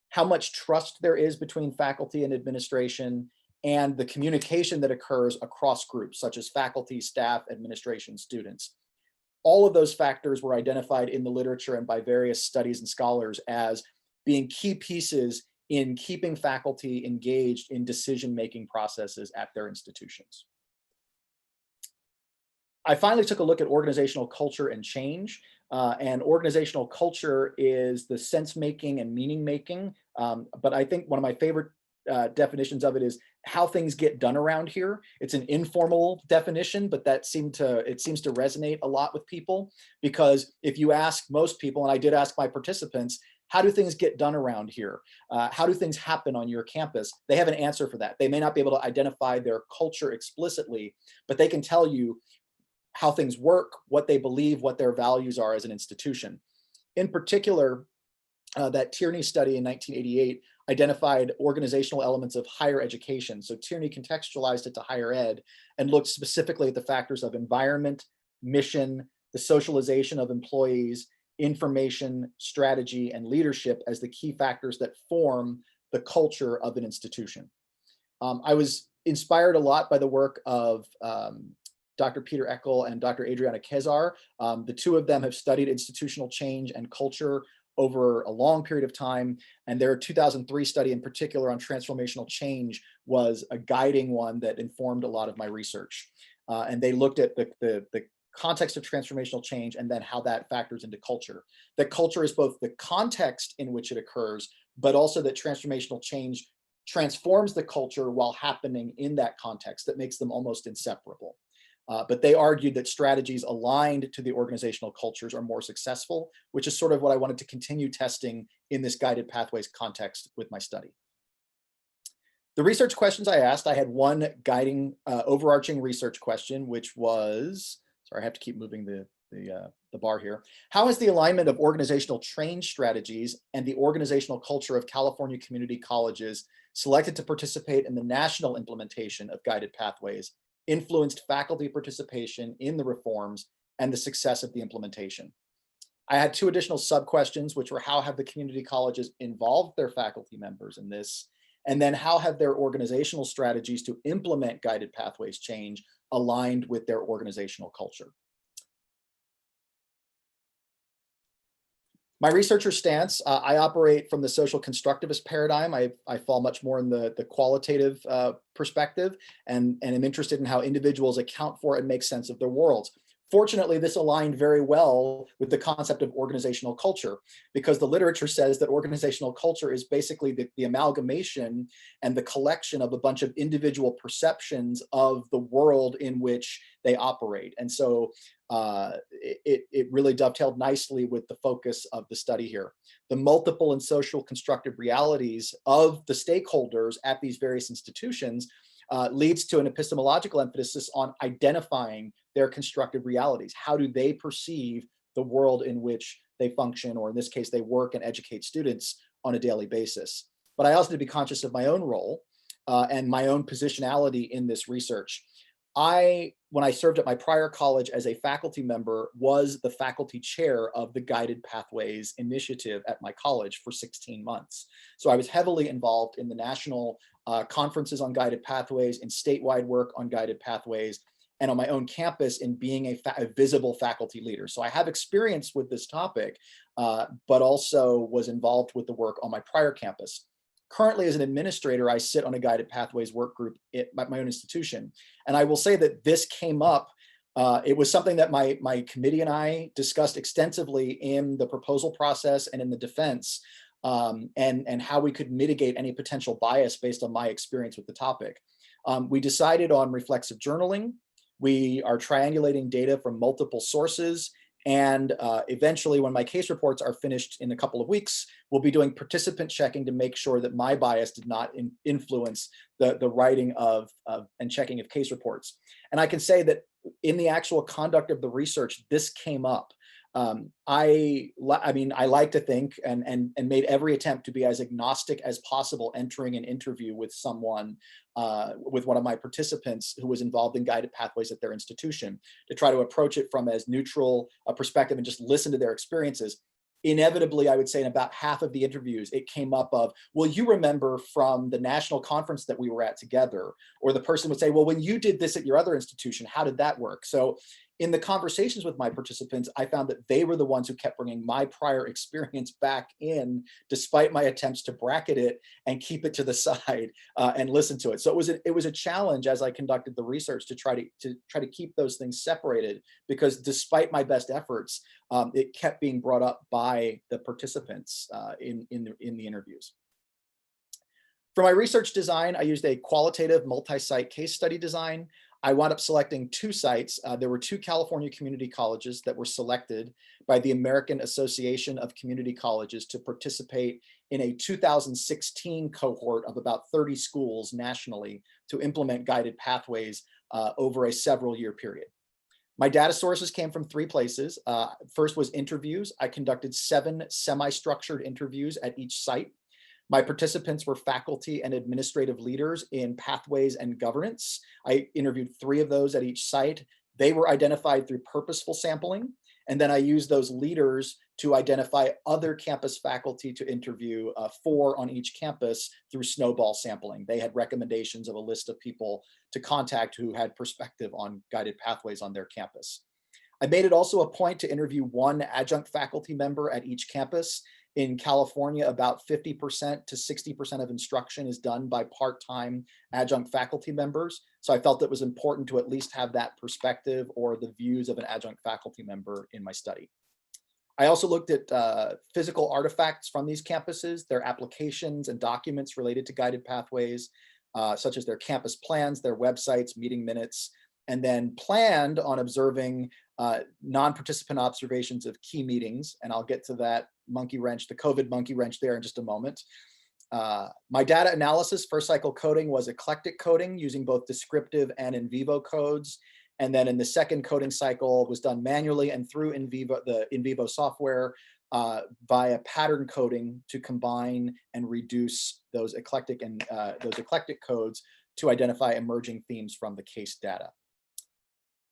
Speaker 7: how much trust there is between faculty and administration, and the communication that occurs across groups, such as faculty, staff, administration, students. All of those factors were identified in the literature and by various studies and scholars as being key pieces in keeping faculty engaged in decision-making processes at their institutions. I finally took a look at organizational culture and change. And organizational culture is the sense-making and meaning-making. But I think one of my favorite definitions of it is how things get done around here. It's an informal definition, but it seems to resonate a lot with people, because if you ask most people, and I did ask my participants, How do things get done around here? How do things happen on your campus? They have an answer for that. They may not be able to identify their culture explicitly, but they can tell you how things work, what they believe, what their values are as an institution. In particular, that Tierney study in 1988 identified organizational elements of higher education. So Tierney contextualized it to higher ed and looked specifically at the factors of environment, mission, the socialization of employees, information, strategy, and leadership as the key factors that form the culture of an institution. I was inspired a lot by the work of Dr. Peter Eckel and Dr. Adriana Kezar. The two of them have studied institutional change and culture over a long period of time, and their 2003 study in particular on transformational change was a guiding one that informed a lot of my research. And they looked at the context of transformational change and then how that factors into culture. That culture is both the context in which it occurs, but also that transformational change transforms the culture while happening in that context that makes them almost inseparable. But they argued that strategies aligned to the organizational cultures are more successful, which is sort of what I wanted to continue testing in this guided pathways context with my study. The research questions I asked, I had one guiding overarching research question, which was, sorry, I have to keep moving the bar here. How is the alignment of organizational change strategies and the organizational culture of California community colleges selected to participate in the national implementation of guided pathways influenced faculty participation in the reforms and the success of the implementation? I had two additional sub-questions, which were how have the community colleges involved their faculty members in this? And then how have their organizational strategies to implement guided pathways change aligned with their organizational culture? My researcher stance, I operate from the social constructivist paradigm. I fall much more in the qualitative perspective and am interested in how individuals account for and make sense of their worlds. Fortunately, this aligned very well with the concept of organizational culture, because the literature says that organizational culture is basically the amalgamation and the collection of a bunch of individual perceptions of the world in which they operate. And so it really dovetailed nicely with the focus of the study here. The multiple and social constructive realities of the stakeholders at these various institutions leads to an epistemological emphasis on identifying their constructive realities. How do they perceive the world in which they function, or in this case, they work and educate students on a daily basis? But I also need to be conscious of my own role and my own positionality in this research. When I served at my prior college as a faculty member, was the faculty chair of the Guided Pathways initiative at my college for 16 months. So I was heavily involved in the national conferences on guided pathways and statewide work on guided pathways, and on my own campus in being a visible faculty leader. So I have experience with this topic, but also was involved with the work on my prior campus. Currently, as an administrator, I sit on a guided pathways work group at my own institution. And I will say that this came up, it was something that my committee and I discussed extensively in the proposal process and in the defense, and how we could mitigate any potential bias based on my experience with the topic. We decided on reflexive journaling. We are triangulating data from multiple sources. And eventually, when my case reports are finished in a couple of weeks, we'll be doing participant checking to make sure that my bias did not influence the writing of and checking of case reports. And I can say that in the actual conduct of the research, this came up. I like to think and made every attempt to be as agnostic as possible entering an interview with someone, with one of my participants who was involved in guided pathways at their institution, to try to approach it from as neutral a perspective and just listen to their experiences. Inevitably, I would say in about half of the interviews, it came up of, well, you remember from the national conference that we were at together, or the person would say, well, when you did this at your other institution, how did that work? So in the conversations with my participants, I found that they were the ones who kept bringing my prior experience back in, despite my attempts to bracket it and keep it to the side and listen to it. So it was a challenge as I conducted the research to try to keep those things separated, because despite my best efforts, it kept being brought up by the participants in the interviews. For my research design, I used a qualitative multi-site case study design. I wound up selecting 2 sites. There were 2 California community colleges that were selected by the American Association of Community Colleges to participate in a 2016 cohort of about 30 schools nationally to implement guided pathways over a several-year period. My data sources came from 3 places. First was interviews. I conducted 7 semi-structured interviews at each site. My participants were faculty and administrative leaders in pathways and governance. I interviewed 3 of those at each site. They were identified through purposeful sampling. And then I used those leaders to identify other campus faculty to interview 4 on each campus through snowball sampling. They had recommendations of a list of people to contact who had perspective on guided pathways on their campus. I made it also a point to interview 1 adjunct faculty member at each campus. In California, about 50% to 60% of instruction is done by part-time adjunct faculty members. So I felt it was important to at least have that perspective or the views of an adjunct faculty member in my study. I also looked at physical artifacts from these campuses, their applications and documents related to guided pathways, such as their campus plans, their websites, meeting minutes, and then planned on observing non-participant observations of key meetings. And I'll get to that monkey wrench, the COVID monkey wrench there in just a moment. My data analysis for cycle coding was eclectic coding using both descriptive and in vivo codes. And then in the second coding cycle was done manually and through the in vivo software via pattern coding to combine and reduce those eclectic codes to identify emerging themes from the case data.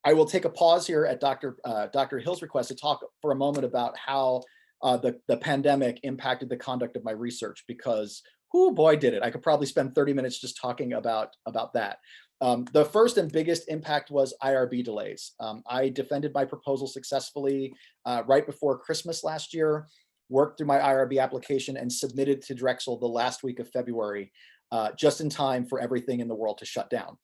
Speaker 7: I will take a pause here at Dr. Hill's request to talk for a moment about how the pandemic impacted the conduct of my research, because, oh boy, did it. I could probably spend 30 minutes just talking about that. The first and biggest impact was IRB delays. I defended my proposal successfully right before Christmas last year, worked through my IRB application and submitted to Drexel the last week of February, just in time for everything in the world to shut down.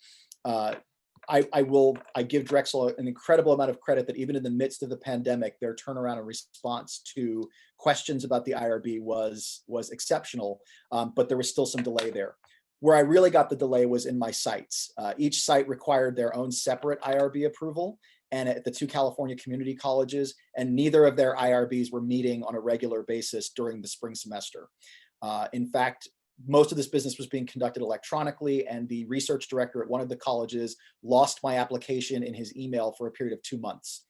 Speaker 7: I give Drexel an incredible amount of credit that even in the midst of the pandemic, their turnaround and response to questions about the IRB was exceptional, but there was still some delay there. Where I really got the delay was in my sites. Each site required their own separate IRB approval, and at the 2 California community colleges, and neither of their IRBs were meeting on a regular basis during the spring semester. In fact, most of this business was being conducted electronically, and the research director at one of the colleges lost my application in his email for a period of 2 months.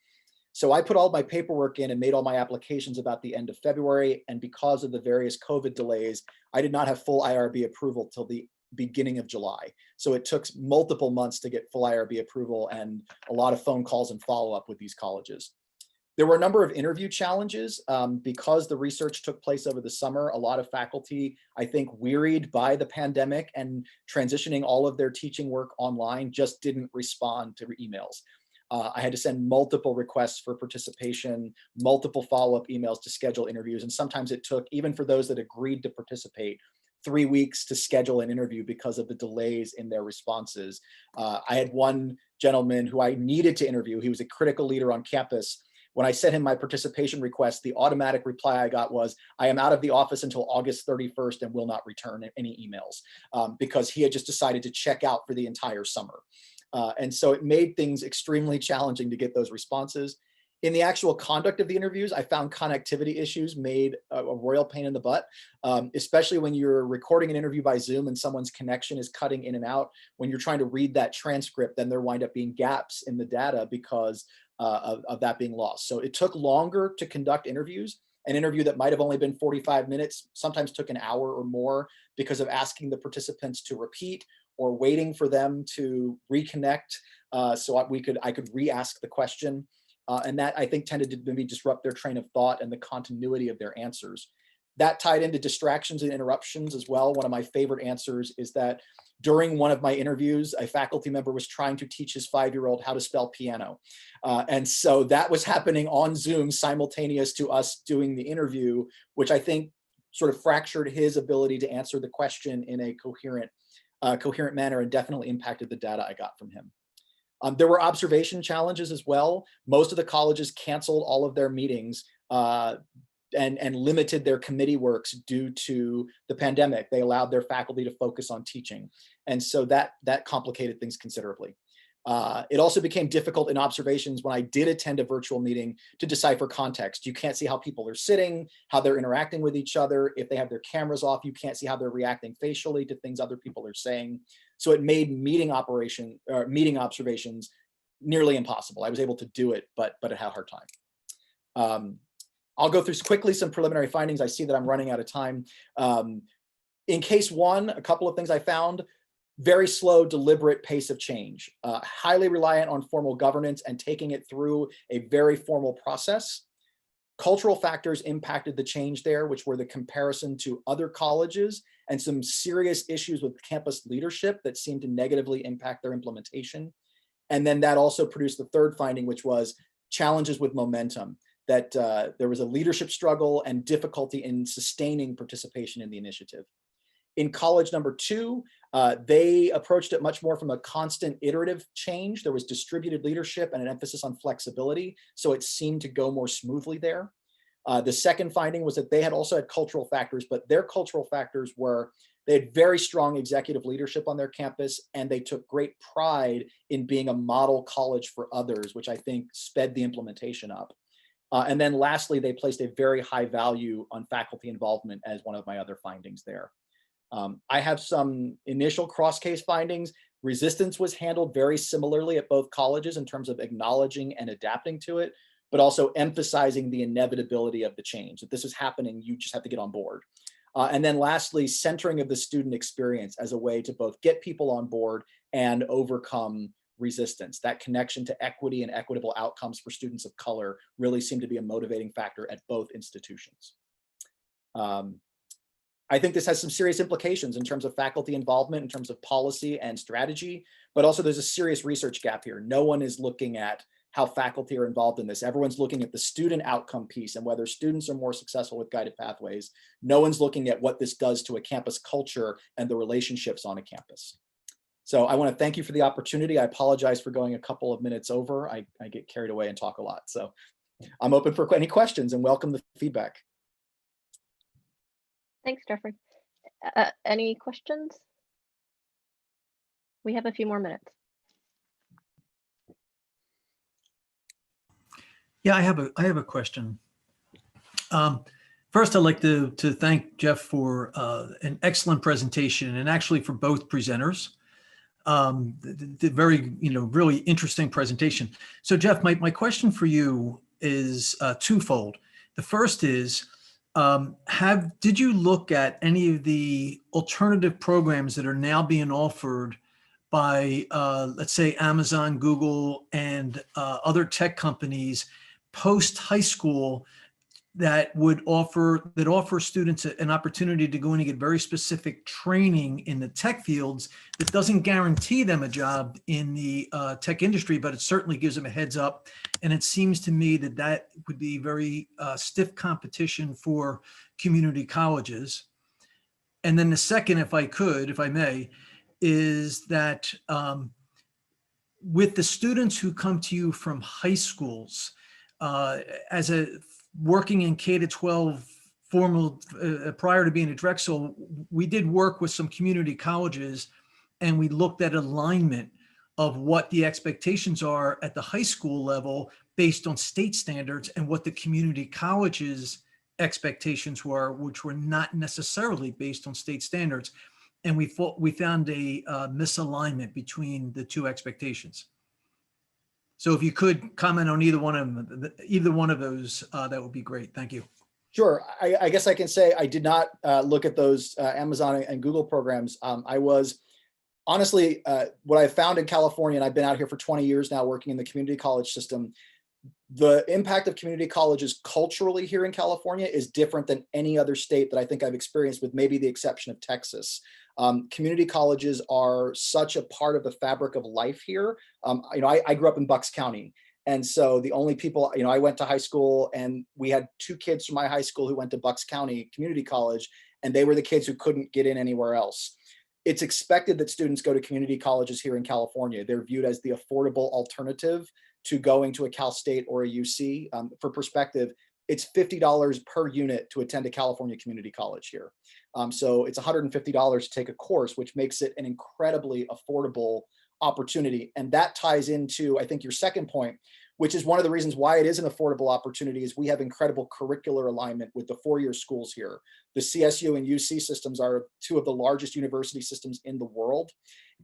Speaker 7: So I put all my paperwork in and made all my applications about the end of February, and because of the various COVID delays, I did not have full IRB approval till the beginning of July. So it took multiple months to get full IRB approval and a lot of phone calls and follow-up with these colleges. There were a number of interview challenges because the research took place over the summer. A lot of faculty, I think, wearied by the pandemic and transitioning all of their teaching work online, just didn't respond to emails. I had to send multiple requests for participation, multiple follow-up emails to schedule interviews. And sometimes it took, even for those that agreed to participate, 3 weeks to schedule an interview because of the delays in their responses. I had one gentleman who I needed to interview. He was a critical leader on campus. When I sent him my participation request, the automatic reply I got was, I am out of the office until August 31st and will not return any emails, because he had just decided to check out for the entire summer. And so it made things extremely challenging to get those responses. In the actual conduct of the interviews, I found connectivity issues made a royal pain in the butt, especially when you're recording an interview by Zoom and someone's connection is cutting in and out. When you're trying to read that transcript, then there wind up being gaps in the data because of that being lost. So it took longer to conduct interviews. An interview that might have only been 45 minutes sometimes took an hour or more because of asking the participants to repeat or waiting for them to reconnect so I could re-ask the question. And that, I think, tended to maybe disrupt their train of thought and the continuity of their answers. That tied into distractions and interruptions as well. One of my favorite answers is that during one of my interviews, a faculty member was trying to teach his 5-year-old how to spell piano. And so that was happening on Zoom simultaneous to us doing the interview, which I think sort of fractured his ability to answer the question in a coherent manner and definitely impacted the data I got from him. There were observation challenges as well. Most of the colleges canceled all of their meetings and limited their committee works due to the pandemic. They allowed their faculty to focus on teaching. And so that complicated things considerably. It also became difficult in observations when I did attend a virtual meeting to decipher context. You can't see how people are sitting, how they're interacting with each other. If they have their cameras off, you can't see how they're reacting facially to things other people are saying. So it made meeting observations nearly impossible. I was able to do it, but I had a hard time. I'll go through quickly some preliminary findings. I see that I'm running out of time. In case one, a couple of things I found: very slow, deliberate pace of change, highly reliant on formal governance and taking it through a very formal process. Cultural factors impacted the change there, which were the comparison to other colleges and some serious issues with campus leadership that seemed to negatively impact their implementation. And then that also produced the third finding, which was challenges with momentum, that there was a leadership struggle and difficulty in sustaining participation in the initiative. In college number 2, they approached it much more from a constant iterative change. There was distributed leadership and an emphasis on flexibility, so it seemed to go more smoothly there. The second finding was that they had also had cultural factors, but their cultural factors were they had very strong executive leadership on their campus, and they took great pride in being a model college for others, which I think sped the implementation up. And then lastly, they placed a very high value on faculty involvement as one of my other findings there. I have some initial cross-case findings. Resistance was handled very similarly at both colleges in terms of acknowledging and adapting to it, but also emphasizing the inevitability of the change. If this is happening, you just have to get on board. And then lastly, centering of the student experience as a way to both get people on board and overcome resistance. That connection to equity and equitable outcomes for students of color really seemed to be a motivating factor at both institutions. I think this has some serious implications in terms of faculty involvement, in terms of policy and strategy, but also there's a serious research gap here. No one is looking at how faculty are involved in this. Everyone's looking at the student outcome piece and whether students are more successful with guided pathways. No one's looking at what this does to a campus culture and the relationships on a campus. So I want to thank you for the opportunity. I apologize for going a couple of minutes over. I get carried away and talk a lot. So I'm open for any questions and welcome the feedback.
Speaker 2: Thanks, Jeffrey. Any questions? We have a few more minutes.
Speaker 8: Yeah, I have a question. First, I'd like to thank Jeff for an excellent presentation, and actually for both presenters. The very, really interesting presentation. So Jeff, my question for you is twofold. The first is, did you look at any of the alternative programs that are now being offered by, let's say, Amazon, Google, and other tech companies post high school that would offer students an opportunity to go in and get very specific training in the tech fields that doesn't guarantee them a job in the tech industry, but it certainly gives them a heads up. And it seems to me that that would be very stiff competition for community colleges. And then the second, if I may, is that with the students who come to you from high schools, working in K-12 formal, prior to being at Drexel, we did work with some community colleges, and we looked at alignment of what the expectations are at the high school level based on state standards and what the community colleges expectations were, which were not necessarily based on state standards. And we found a misalignment between the two expectations. So if you could comment on either one of those, that would be great. Thank you.
Speaker 7: Sure. I guess I can say I did not look at those Amazon and Google programs. I was honestly, what I found in California, and I've been out here for 20 years now working in the community college system, the impact of community colleges culturally here in California is different than any other state that I think I've experienced, with maybe the exception of Texas. Community colleges are such a part of the fabric of life here. I grew up in Bucks County. And so the only people, I went to high school, and we had 2 kids from my high school who went to Bucks County Community College, and they were the kids who couldn't get in anywhere else. It's expected that students go to community colleges here in California. They're viewed as the affordable alternative to going to a Cal State or a UC. For perspective, it's $50 per unit to attend a California community college here. So it's $150 to take a course, which makes it an incredibly affordable opportunity. And that ties into, I think, your second point, which is one of the reasons why it is an affordable opportunity, is we have incredible curricular alignment with the four-year schools here. The CSU and UC systems are two of the largest university systems in the world.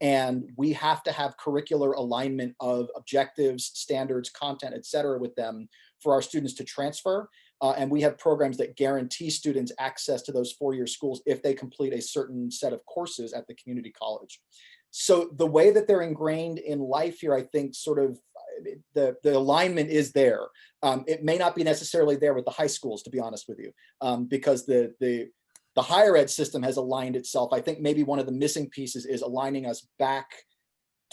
Speaker 7: And we have to have curricular alignment of objectives, standards, content, et cetera, with them for our students to transfer. And we have programs that guarantee students access to those four-year schools if they complete a certain set of courses at the community college. So the way that they're ingrained in life here, I think sort of the alignment is there. It may not be necessarily there with the high schools, to be honest with you, because the higher ed system has aligned itself. I think maybe one of the missing pieces is aligning us back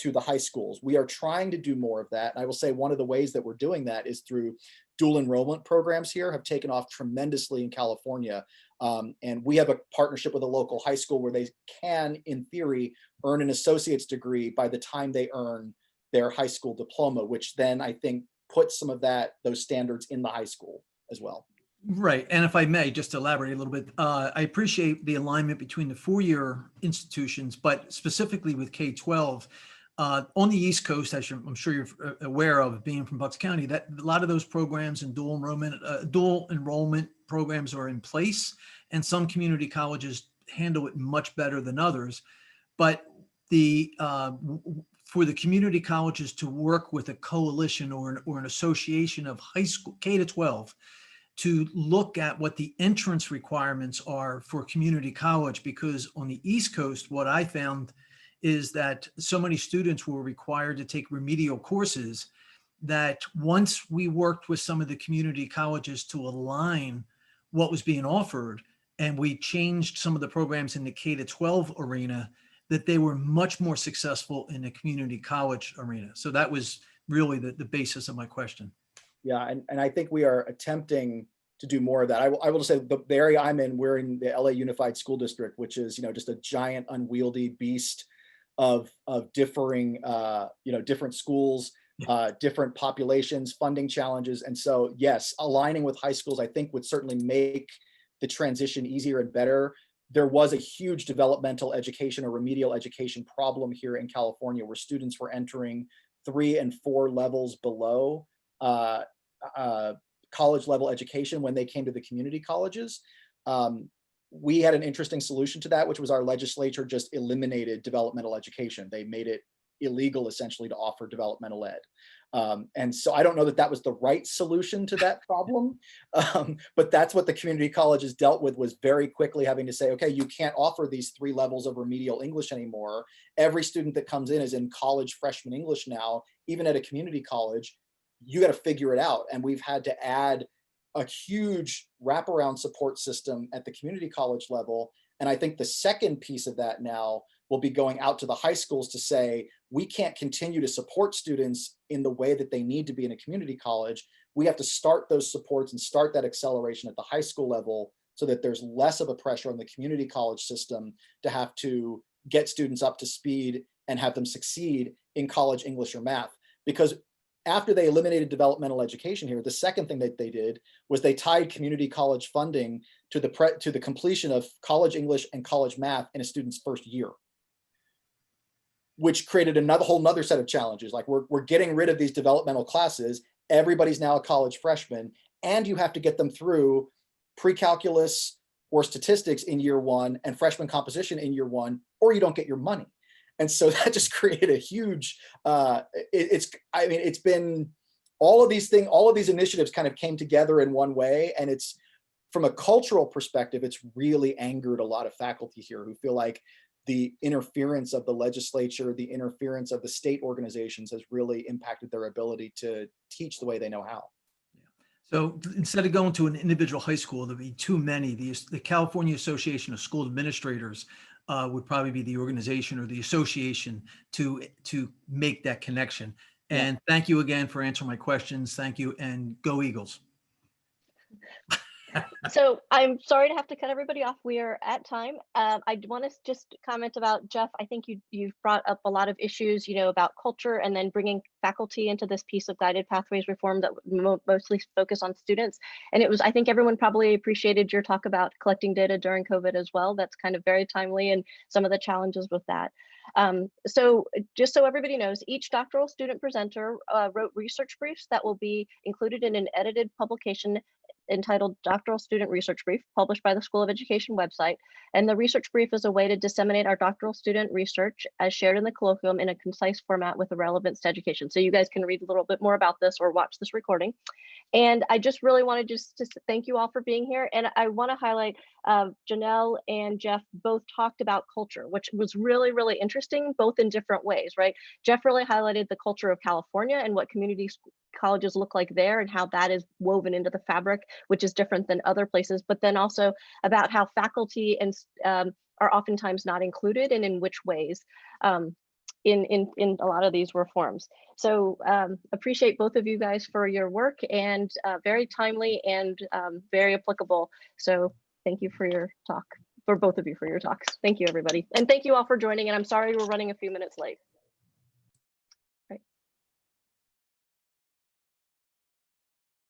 Speaker 7: to the high schools. We are trying to do more of that. And I will say one of the ways that we're doing that is through dual enrollment programs here have taken off tremendously in California. And we have a partnership with a local high school where they can, in theory, earn an associate's degree by the time they earn their high school diploma, which then I think puts some of those standards in the high school as well.
Speaker 8: Right. And if I may just elaborate a little bit, I appreciate the alignment between the four-year institutions, but specifically with K-12 on the East Coast, as I'm sure you're aware of, being from Bucks County, that a lot of those programs and dual enrollment programs are in place, and some community colleges handle it much better than others. But for the community colleges to work with a coalition or an association of high school K-12 to look at what the entrance requirements are for community college, because on the East Coast, what I found is that so many students were required to take remedial courses that once we worked with some of the community colleges to align what was being offered, and we changed some of the programs in the K-12 arena, that they were much more successful in the community college arena. So that was really the basis of my question.
Speaker 7: Yeah, and I think we are attempting to do more of that. I will say the area I'm in, we're in the LA Unified School District, which is, just a giant unwieldy beast of differing, different schools, different populations, funding challenges. And so, yes, aligning with high schools, I think, would certainly make the transition easier and better. There was a huge developmental education or remedial education problem here in California, where students were entering 3 and 4 levels below college level education when they came to the community colleges. We had an interesting solution to that, which was our legislature just eliminated developmental education. They made it illegal essentially to offer developmental ed. And so I don't know that that was the right solution to that problem, but that's what the community colleges dealt with, was very quickly having to say, okay, you can't offer these 3 levels of remedial English anymore. Every student that comes in is in college freshman English now, even at a community college. You got to figure it out. And we've had to add a huge wraparound support system at the community college level. And I think the second piece of that now will be going out to the high schools to say, we can't continue to support students in the way that they need to be in a community college. We have to start those supports and start that acceleration at the high school level so that there's less of a pressure on the community college system to have to get students up to speed and have them succeed in college English or math. Because after they eliminated developmental education here, the second thing that they did was they tied community college funding to the completion of college English and college math in a student's first year, which created whole nother set of challenges. Like we're getting rid of these developmental classes. Everybody's now a college freshman, and you have to get them through pre-calculus or statistics in year 1 and freshman composition in year 1, or you don't get your money. And so that just created a huge, it's been all of these initiatives kind of came together in one way. And it's, from a cultural perspective, it's really angered a lot of faculty here who feel like the interference of the legislature, the interference of the state organizations has really impacted their ability to teach the way they know how.
Speaker 8: So instead of going to an individual high school, there'd be too many. The California Association of School Administrators would probably be the organization or the association to make that connection. And Thank you again for answering my questions. Thank you, and go Eagles.
Speaker 2: So I'm sorry to have to cut everybody off. We are at time. I want to just comment about Jeff. I think you've brought up a lot of issues, about culture and then bringing faculty into this piece of guided pathways reform that mostly focus on students. And I think everyone probably appreciated your talk about collecting data during COVID as well. That's kind of very timely and some of the challenges with that. So just so everybody knows, each doctoral student presenter wrote research briefs that will be included in an edited publication entitled Doctoral Student Research Brief, published by the School of Education website. And the research brief is a way to disseminate our doctoral student research as shared in the colloquium in a concise format with a relevance to education. So you guys can read a little bit more about this or watch this recording. And I just really want to just thank you all for being here. And I want to highlight Janelle and Jeff both talked about culture, which was really, really interesting, both in different ways, right? Jeff really highlighted the culture of California and what community colleges look like there and how that is woven into the fabric, which is different than other places, but then also about how faculty and are oftentimes not included and in which ways. In a lot of these reforms. So appreciate both of you guys for your work, and very timely and very applicable. So thank you for your talk, for both of you for your talks. Thank you, everybody. And thank you all for joining, and I'm sorry we're running a few minutes late.